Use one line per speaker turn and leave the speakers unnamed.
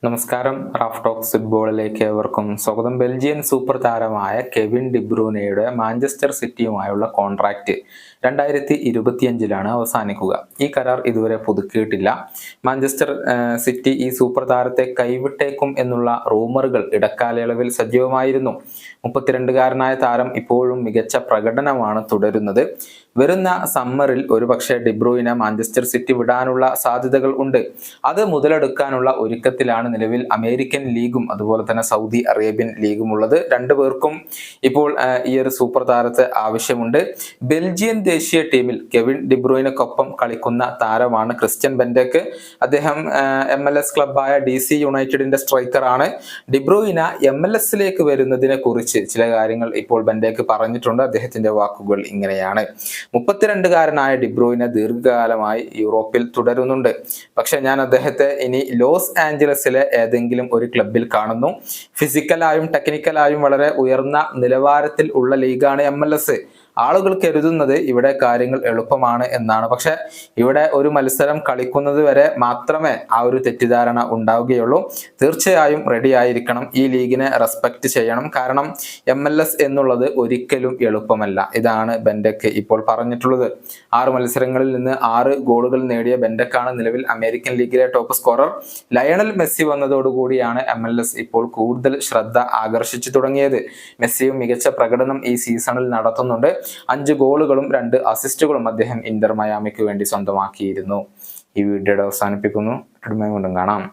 നമസ്കാരം. Raf talks ഫുട്ബോളിലേക്ക് ഏവർക്കും സ്വാഗതം. ബെൽജിയൻ സൂപ്പർ താരമായ കെവിൻ ഡിബ്രൂനയുടെ മാഞ്ചസ്റ്റർ സിറ്റിയുമായുള്ള കോൺട്രാക്റ്റ് 2025 അവസാനിക്കുക. ഈ കരാർ ഇതുവരെ പുതുക്കിയിട്ടില്ല. മാഞ്ചസ്റ്റർ സിറ്റി ഈ സൂപ്പർ താരത്തെ കൈവിട്ടേക്കും എന്നുള്ള റൂമറുകൾ ഇടക്കാലയളവിൽ സജീവമായിരുന്നു. 32-കാരനായ താരം ഇപ്പോഴും മികച്ച പ്രകടനമാണ് തുടരുന്നത്. വരുന്ന സമ്മറിൽ ഒരുപക്ഷെ ഡിബ്രൂയിനെ മാഞ്ചസ്റ്റർ സിറ്റി വിടാനുള്ള സാധ്യതകൾ ഉണ്ട്. അത് മുതലെടുക്കാനുള്ള ഒരുക്കത്തിലാണ് നിലവിൽ അമേരിക്കൻ ലീഗും അതുപോലെ തന്നെ സൗദി അറേബ്യൻ ലീഗും ഉള്ളത്. രണ്ടുപേർക്കും ഇപ്പോൾ ഈ ഒരു സൂപ്പർ താരത്തെ ആവശ്യമുണ്ട്. ബെൽജിയൻ ദേശീയ ടീമിൽ കെവിൻ ഡിബ്രൂയിനൊപ്പം കളിക്കുന്ന താരമാണ് ക്രിസ്റ്റ്യൻ ബെൻഡെക്ക്. അദ്ദേഹം MLS ക്ലബായ DC യുണൈറ്റഡിന്റെ സ്ട്രൈക്കറാണ്. ഡിബ്രൂയിന MLS വരുന്നതിനെ കുറിച്ച് ചില കാര്യങ്ങൾ ഇപ്പോൾ ബെൻഡെക്ക് പറഞ്ഞിട്ടുണ്ട്. അദ്ദേഹത്തിന്റെ വാക്കുകൾ ഇങ്ങനെയാണ്: 32-കാരനായ ഡിബ്രൂയിന ദീർഘകാലമായി യൂറോപ്പിൽ തുടരുന്നുണ്ട്. പക്ഷെ ഞാൻ അദ്ദേഹത്തെ ഇനി ലോസ് ആഞ്ചലസിലെ ഏതെങ്കിലും ഒരു ക്ലബിൽ കാണുന്നു. ഫിസിക്കലായും ടെക്നിക്കലായും വളരെ ഉയർന്ന നിലവാരത്തിൽ ഉള്ള ലീഗാണ് MLS. ആളുകൾ കരുതുന്നത് ഇവിടെ കാര്യങ്ങൾ എളുപ്പമാണ് എന്നാണ്. പക്ഷെ ഇവിടെ ഒരു മത്സരം കളിക്കുന്നത് വരെ മാത്രമേ ആ ഒരു തെറ്റിദ്ധാരണ ഉണ്ടാവുകയുള്ളൂ. തീർച്ചയായും റെഡി ആയിരിക്കണം. ഈ ലീഗിനെ റെസ്പെക്ട് ചെയ്യണം. കാരണം MLS എന്നുള്ളത് ഒരിക്കലും എളുപ്പമല്ല. ഇതാണ് ബെൻഡെക്ക് ഇപ്പോൾ പറഞ്ഞിട്ടുള്ളത്. 6 മത്സരങ്ങളിൽ നിന്ന് 6 ഗോളുകൾ നേടിയ ബെൻഡെക്കാണ് നിലവിൽ അമേരിക്കൻ ലീഗിലെ ടോപ്പ് സ്കോറർ. ലയണൽ മെസ്സി വന്നതോടുകൂടിയാണ് MLS ഇപ്പോൾ കൂടുതൽ ശ്രദ്ധ ആകർഷിച്ചു തുടങ്ങിയത്. മെസ്സിയും മികച്ച പ്രകടനം ഈ സീസണിൽ നടത്തുന്നുണ്ട്. 5 ഗോളുകളും 2 അസിസ്റ്റുകളും അദ്ദേഹം ഇന്റർ മയാമിക്ക് വേണ്ടി സ്വന്തമാക്കിയിരുന്നു. ഈ വീഡിയോയുടെ അവസാനിപ്പിക്കുന്നു. വീണ്ടും കാണാം.